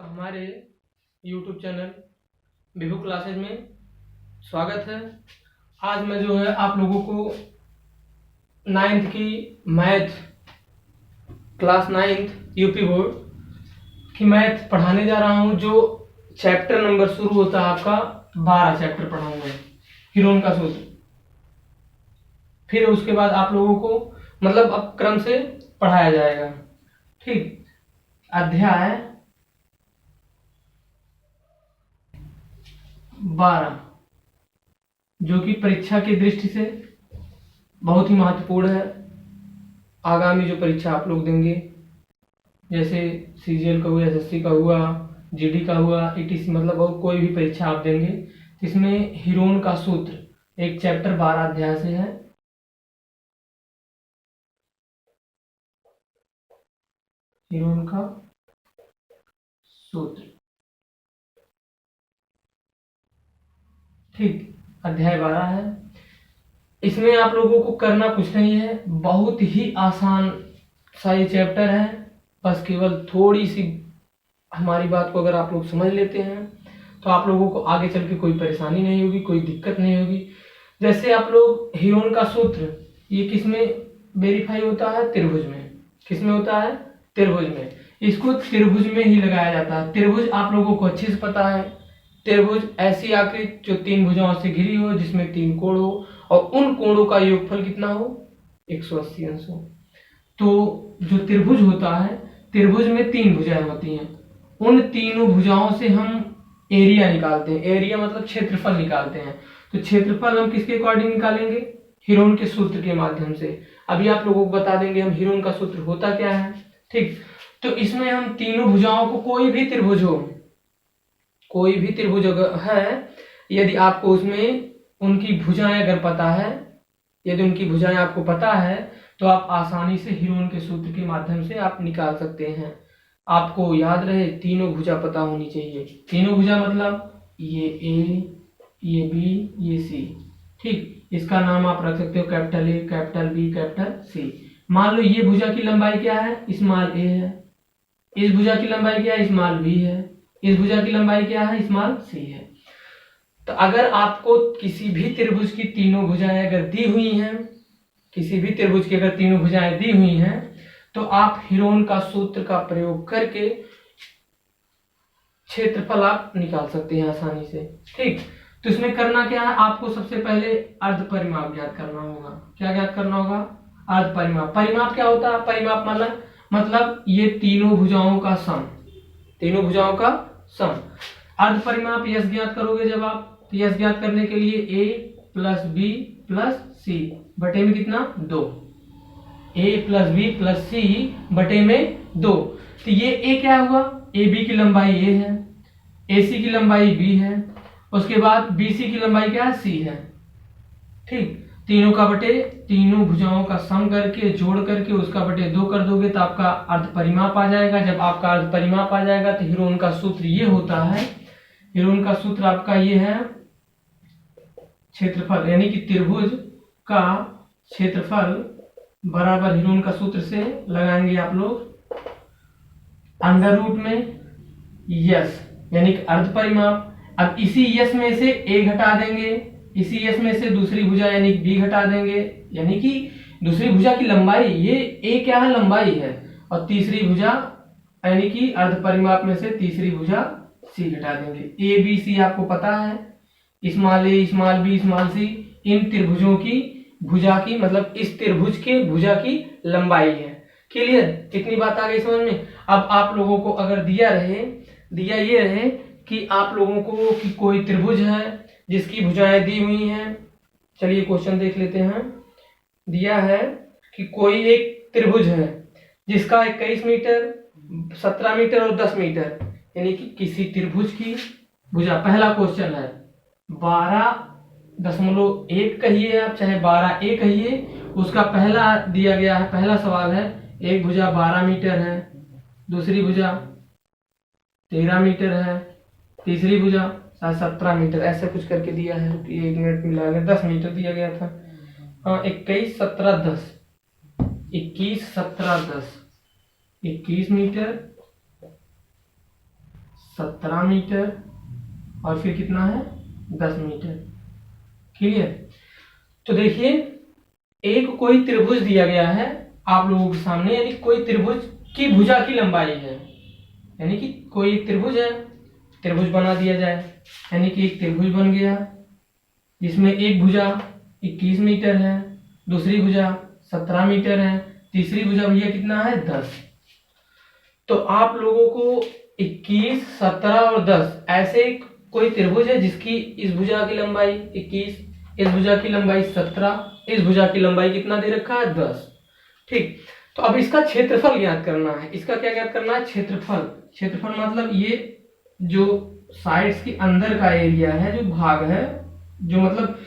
हमारे YouTube channel विभू classes में स्वागत है। आज मैं जो है आप लोगों को 9th की math class 9th UP board की मैथ पढ़ाने जा रहा हूं। जो चैप्टर नंबर शुरू होता है आपका 12 चैप्टर पढ़ाऊंगा, हीरोन का सूत्र। फिर उसके बाद आप लोगों को मतलब अब क्रम से पढ़ाया जाएगा। ठीक, अध्याय 12 जो कि परीक्षा की दृष्टि से बहुत ही महत्वपूर्ण है। आगामी जो परीक्षा आप लोग देंगे, जैसे सीजीएल का हुआ, एसएससी का हुआ, जीडी का हुआ, ईटीसी, मतलब और कोई भी परीक्षा आप देंगे, इसमें हीरोन का सूत्र एक चैप्टर 12 अध्याय से है। हीरोन का सूत्र, ठीक, अध्याय 12 है। इसमें आप लोगों को करना कुछ नहीं है, बहुत ही आसान सा ये चैप्टर है। बस केवल थोड़ी सी हमारी बात को अगर आप लोग समझ लेते हैं तो आप लोगों को आगे चल के कोई परेशानी नहीं होगी, कोई दिक्कत नहीं होगी। जैसे आप लोग हीरोन का सूत्र ये किस में वेरीफाई होता है? त्रिभुज में। किस में होता है? त्रिभुज में। इसको त्रिभुज में ही लगाया जाता है। त्रिभुज आप लोगों को अच्छे से पता है। त्रिभुज ऐसी आकृति जो 3 भुजाओं से घिरी हो, जिसमें 3 कोण हो और उन कोणों का योगफल कितना हो? 180 अंश हो। तो जो त्रिभुज होता है, त्रिभुज में 3 भुजाएं होती हैं। उन तीनों भुजाओं से हम एरिया निकालते हैं। एरिया मतलब क्षेत्रफल निकालते हैं। तो क्षेत्रफल हम किसके अकॉर्डिंग निकालेंगे? हीरोन के सूत्र के माध्यम से। अभी आप लोगों को बता देंगे हम हीरोन का सूत्र होता क्या है। ठीक, तो इसमें हम तीनों भुजाओं को, कोई भी त्रिभुज हो, कोई भी त्रिभुज है, यदि आपको उसमें उनकी भुजाएं अगर पता है, यदि उनकी भुजाएं आपको पता है तो आप आसानी से हीरोन के सूत्र के माध्यम से आप निकाल सकते हैं। आपको याद रहे तीनों भुजा पता होनी चाहिए। तीनों भुजा मतलब ये ए, ये बी, ये सी। ठीक, इसका नाम आप रख सकते हो capital A, capital B, capital C. मान लो ये भुजा की लंबाई क्या है? स्मॉल ए है। इस भुजा की लंबाई क्या है? स्मॉल बी है। इस भुजा की लंबाई क्या है? स्मॉल सी है। तो अगर आपको किसी भी त्रिभुज की तीनों भुजाएं अगर दी हुई हैं, किसी भी त्रिभुज की अगर तीनों भुजाएं दी हुई हैं, तो आप हीरोन का सूत्र का प्रयोग करके क्षेत्रफल आप निकाल सकते हैं आसानी से। ठीक, तो इसमें करना क्या है? आपको सबसे पहले अर्ध परिमाप ज्ञात करना होगा। क्या ज्ञात करना होगा? अर्ध परिमाप। परिमाप क्या होता है? परिमाप मतलब ये तीनों भुजाओं का सम, तीनों भुजाओं का सम। अर्ध परिमाप यश ज्ञात करोगे जब आप, तो यश ज्ञात करने के लिए a प्लस बी प्लस सी बटे में कितना? 2। a प्लस बी प्लस सी बटे में 2। तो ये a क्या हुआ? ए बी की लंबाई a है, ए सी की लंबाई b है, उसके बाद बी सी की लंबाई क्या है? c है। ठीक, तीनों का बटे, तीनों भुजाओं का सम करके जोड़ करके उसका बटे 2 कर दोगे तो आपका अर्ध परिमाप आ जाएगा। जब आपका अर्ध परिमाप आ जाएगा तो हीरोन का सूत्र ये होता है। हीरोन का सूत्र आपका ये है, क्षेत्रफल यानी कि त्रिभुज का क्षेत्रफल बराबर हीरोन का सूत्र से लगाएंगे आप लोग अंडर रूट में यस यानी कि अर्ध परिमाप। अब इसी यस में से a घटा देंगे, इसी यस में से दूसरी भुजा यानी कि b घटा देंगे, यानी कि दूसरी भुजा की लंबाई, ये a क्या है? लंबाई है। और तीसरी भुजा यानी कि अर्ध परिमाप में से तीसरी भुजा c घटा देंगे। a b c आपको पता है, स्मॉल ए, स्मॉल बी, स्मॉल सी इन त्रिभुजों की भुजा की, मतलब इस त्रिभुज के भुजा की लंबाई है। क्लियर? इतनी बात आ गई समझ में। अब आप लोगों को अगर दिया ये रहे कि आप लोगों को कि कोई त्रिभुज है जिसकी भुजाएं दी हुई हैं। चलिए क्वेश्चन देख लेते हैं। दिया है कि कोई एक त्रिभुज है जिसका 21 मीटर, 17 मीटर और 10 मीटर, यानी कि किसी त्रिभुज की भुजा, पहला क्वेश्चन है 12.1 कहिए आप, चाहे 12a कहिए, उसका पहला दिया गया है, पहला सवाल है, एक भुजा 12 मीटर है, दूसरी भुजा 13 मीटर है, तीसरी भुजा 17 मीटर, ऐसे कुछ करके दिया है। 1 मिनट मिला के 10 मीटर दिया गया था। हाँ, 21 17 10, 21 17 10, 21 मीटर 17 मीटर और फिर कितना है 10 मीटर। क्लियर। तो देखिए एक कोई त्रिभुज दिया गया है आप लोगों के सामने, यानी कोई त्रिभुज की भुजा की लंबाई है, यानी कि कोई एक त्रिभुज है, त्रिभुज बना दिया जाए, यानी कि एक त्रिभुज बन गया जिसमें एक भुजा 21 मीटर है, दूसरी भुजा 17 मीटर है, तीसरी भुजा भैया कितना है 10। तो आप लोगों को 21, 17 और 10 ऐसे कोई त्रिभुज है जिसकी इस भुजा की लंबाई 21, इस भुजा की लंबाई 17, इस भुजा की लंबाई कितना दे रखा है 10। ठीक। तो अब इसका क्षेत्रफल ज्ञात करना है। इसका क्या ज्ञात करना है? क्षेत्रफल। क्षेत्रफल मतलब ये जो साइड्स के अंदर का एरिया है, जो भाग है, जो मतलब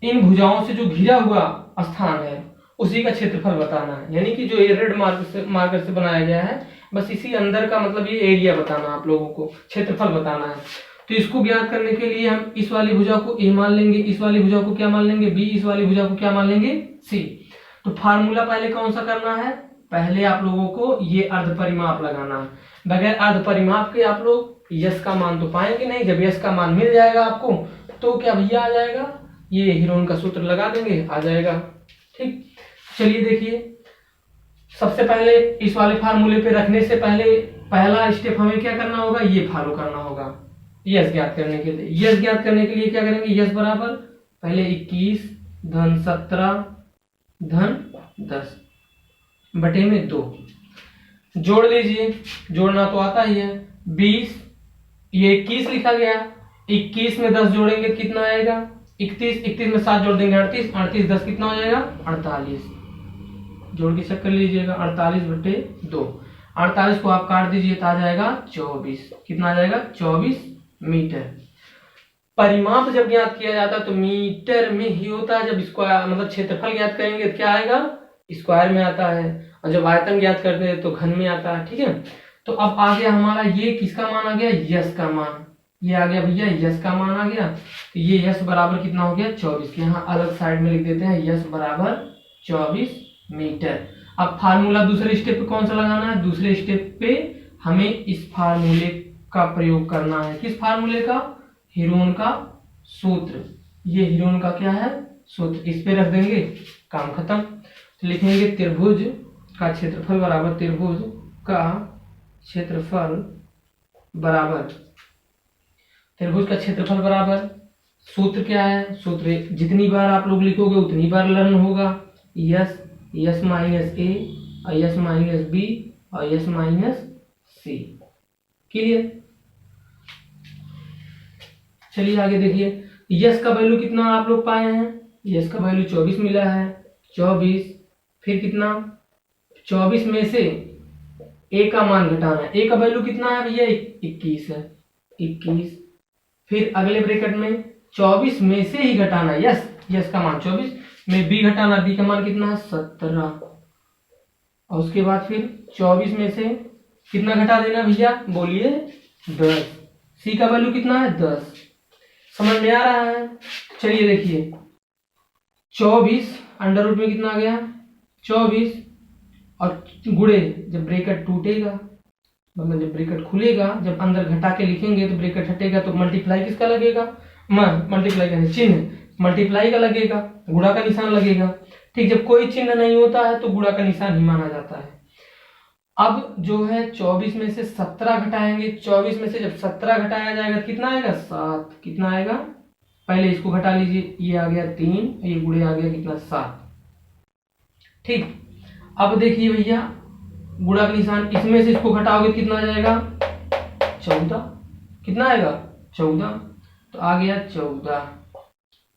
इन भुजाओं से जो घिरा हुआ स्थान है, उसी का क्षेत्रफल बताना है। यानी कि जो रेड मार्कर से बनाया गया है, बस इसी अंदर का मतलब ये एरिया बताना आप लोगों को, क्षेत्रफल बताना है। तो इसको ज्ञात करने के लिए हम इस वाली भुजा को ए मान लेंगे, इस वाली भुजा को क्या मान लेंगे बी, इस वाली भुजा को क्या मान लेंगे सी। तो फार्मूला पहले कौन सा करना है? पहले आप लोगों को ये अर्ध परिमाप लगाना है। बगैर अर्ध परिमाप के आप लोग यस का मान तो पाएंगे नहीं। जब यस का मान मिल जाएगा आपको तो क्या भैया आ जाएगा, ये हीरोन का सूत्र लगा देंगे, आ जाएगा। ठीक। चलिए देखिए, सबसे पहले इस वाले फार्मूले पे रखने से पहले पहला स्टेप हमें क्या करना होगा, ये फॉलो करना होगा यस ज्ञात करने के लिए। यस ज्ञात करने के लिए क्या करेंगे, यस बराबर पहले 21 धन 17 धन 10 बटे में 2 जोड़ लीजिए, जोड़ना तो आता ही है। 20, ये 21 लिखा गया, 21 में 10 जोड़ेंगे कितना आएगा 31, 31 में 7 जोड़ देंगे 38, 38 10 कितना हो जाएगा 48। जोड़ के चेक कर लीजिएगा, 48 बटे 2। 48 को आप काट दीजिए तो आ जाएगा 24। कितना आ जाएगा 24 मीटर। परिमाप जब ज्ञात किया जाता है तो मीटर में ही होता है। जब इसको मतलब क्षेत्रफल ज्ञात करेंगे तो क्या आएगा, स्क्वायर में आता है, और जब आयतन ज्ञात करते हैं तो घन में आता है। ठीक है। तो अब आ गया हमारा ये किसका मान आ गया, यस का मान। ये आ गया भैया यस का मान आ गया। तो ये यस बराबर कितना हो गया 24। यहाँ अलग साइड में लिख देते हैं, यस बराबर 24 मीटर। अब फार्मूला दूसरे स्टेप पे कौन सा लगाना है, दूसरे स्टेप पे हमें इस फार्मूले का प्रयोग करना है। किस फार्मूले का, हीरोन का सूत्र। ये हीरोन का क्या है सूत्र, इस पे रख देंगे, काम खत्म। तो लिखेंगे त्रिभुज का क्षेत्रफल बराबर, त्रिभुज का क्षेत्रफल बराबर, त्रिभुज का क्षेत्रफल बराबर सूत्र क्या है, सूत्र जितनी बार आप लोग लिखोगे उतनी बार लर्न होगा। यस, यस माइनस ए और यस माइनस बी और यस माइनस सी। क्लियर। चलिए आगे देखिए, यस का वैल्यू कितना आप लोग पाए हैं, यस का वैल्यू 24 मिला है। 24 फिर कितना, 24 में से ए का मान घटाना है। ए का वैल्यू कितना है भैया 21 है, 21। फिर अगले ब्रैकेट में 24 में से ही घटाना है, यस, यस का मान 24 में बी घटाना, बी का मान कितना है 17। और उसके बाद फिर 24 में से कितना घटा देना भैया, बोलिए 10। सी का वैल्यू कितना है 10। समझ में आ रहा है। चलिए देखिए, 24 अंडर रूट में कितना आ गया 24, और गुणे जब ब्रैकेट टूटेगा, मतलब जब ब्रैकेट खुलेगा, जब अंदर घटा के लिखेंगे तो ब्रैकेट हटेगा, तो मल्टीप्लाई किसका लगेगा, मल्टीप्लाई का चिन्ह मल्टीप्लाई का लगेगा, गुणा का निशान लगेगा। ठीक, जब कोई चिन्ह नहीं होता है तो गुणा का निशान ही माना जाता है। अब जो है 24 में से 17 घटाएंगे, 24 में से जब 17 घटाया जाएगा कितना आएगा 7। कितना आएगा, पहले इसको घटा लीजिए, ये आ गया 3, ये गुणे आ गया कितना 7। ठीक, अब देखिए भैया गुणा का निशान, इसमें से इसको घटाओगे कितना आ जाएगा 14। कितना आएगा 14, तो आ गया 14।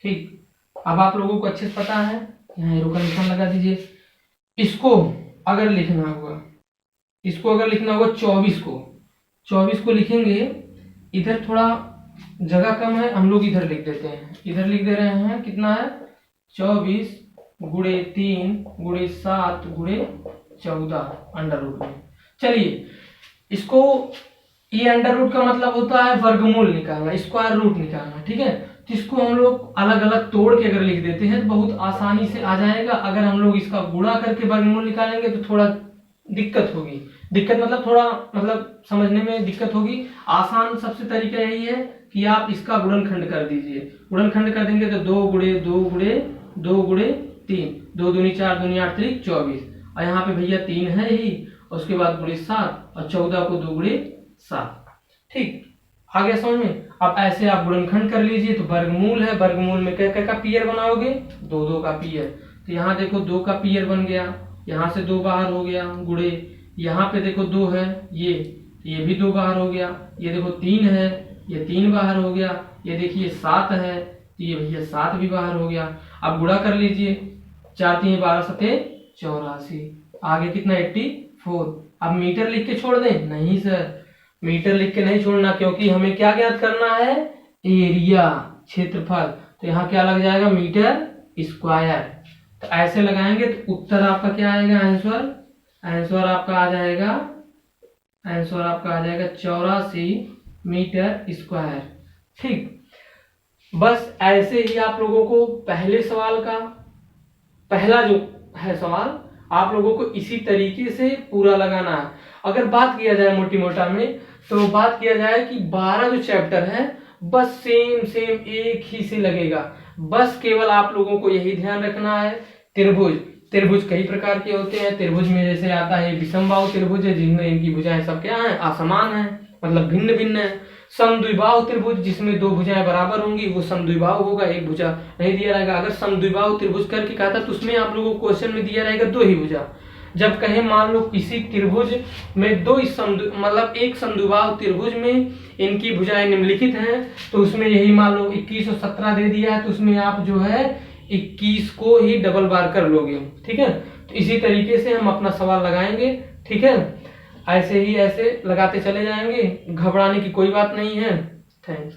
ठीक, अब आप लोगों को अच्छे से पता है, यहाँ एरो का निशान लगा दीजिए। इसको अगर लिखना होगा, इसको अगर लिखना होगा 24 को लिखेंगे, इधर थोड़ा जगह कम है, हम लोग इधर लिख देते हैं, इधर लिख दे रहे हैं कितना है 24 गुणे 3 गुणे 7 गुणे 14 अंडर रूट में। चलिए इसको, ये अंडर रूट का मतलब होता है वर्गमूल निकालना, स्क्वायर रूट निकालना। ठीक है, तो इसको हम लोग अलग अलग तोड़ के अगर लिख देते हैं तो बहुत आसानी से आ जाएगा। अगर हम लोग इसका गुणा करके वर्गमूल निकालेंगे तो थोड़ा दिक्कत होगी, दिक्कत मतलब थोड़ा मतलब समझने में दिक्कत होगी। आसान सबसे तरीका यही है कि आप इसका गुणनखंड कर दीजिए। गुणनखंड कर देंगे तो 2 गुणे 2 गुणे 2 गुणे 3, 2 दूनी 4 दूनी 8 3 24, और यहाँ पे भैया 3 है ही, उसके बाद गुणे 7 और 14 को 2 गुणे 7। ठीक, आ गया समझ में। अब ऐसे आप गुणनखंड कर लीजिए तो वर्गमूल है, वर्गमूल में क्या क्या का पीयर बनाओगे, 2 2 का पीयर। तो यहाँ देखो 2 का पीयर बन गया, यहाँ से 2 बाहर हो गया, गुणे यहाँ पे देखो 2 है, ये भी 2 बाहर हो गया, ये देखो 3 है, ये 3 बाहर हो गया, ये देखिए 7 है, तो ये भैया 7 भी बाहर हो गया। अब गुणा कर लीजिए, 4 3 12 7 84, आगे कितना 84। अब मीटर लिख के छोड़ दें, नहीं सर मीटर लिख के नहीं छोड़ना, क्योंकि हमें क्या ज्ञात करना है, एरिया, क्षेत्रफल। तो यहाँ क्या लग जाएगा, मीटर स्क्वायर। तो ऐसे लगाएंगे तो उत्तर आपका क्या आएगा, आंसर आपका आ जाएगा, आंसर आपका आ जाएगा 84 मीटर स्क्वायर। ठीक, बस ऐसे ही आप लोगों को पहले सवाल का पहला जो है सवाल आप लोगों को इसी तरीके से पूरा लगाना है। अगर बात किया जाए मोटी मोटा में, तो बात किया जाए कि 12 जो चैप्टर है बस सेम एक ही से लगेगा। बस केवल आप लोगों को यही ध्यान रखना है, त्रिभुज कई प्रकार के होते हैं। त्रिभुज में जैसे आता है विषमबाहु त्रिभुज है, जिनमें इनकी भुजाएं सब क्या है, असमान है, मतलब भिन्न भिन्न है। समद्विबाहु त्रिभुज जिसमें 2 भुजाएं बराबर होंगी वो समद्विबाहु होगा, एक भुजा नहीं दिया रहेगा। अगर समद्विबाहु त्रिभुज करके कहा था तो उसमें आप लोगों को क्वेश्चन में दिया रहेगा 2 ही भुजा। जब कहे मान लो किसी त्रिभुज में 2 मतलब एक समद्विबाहु त्रिभुज में इनकी भुजाएं निम्नलिखित हैं, तो उसमें यही मान लो 21 और 17 दे दिया है, तो उसमें आप जो है 21 को ही डबल बार कर लोगे। ठीक है, तो इसी तरीके से हम अपना सवाल लगाएंगे। ठीक है, ऐसे ही ऐसे लगाते चले जाएंगे, घबराने की कोई बात नहीं है। थैंक्स।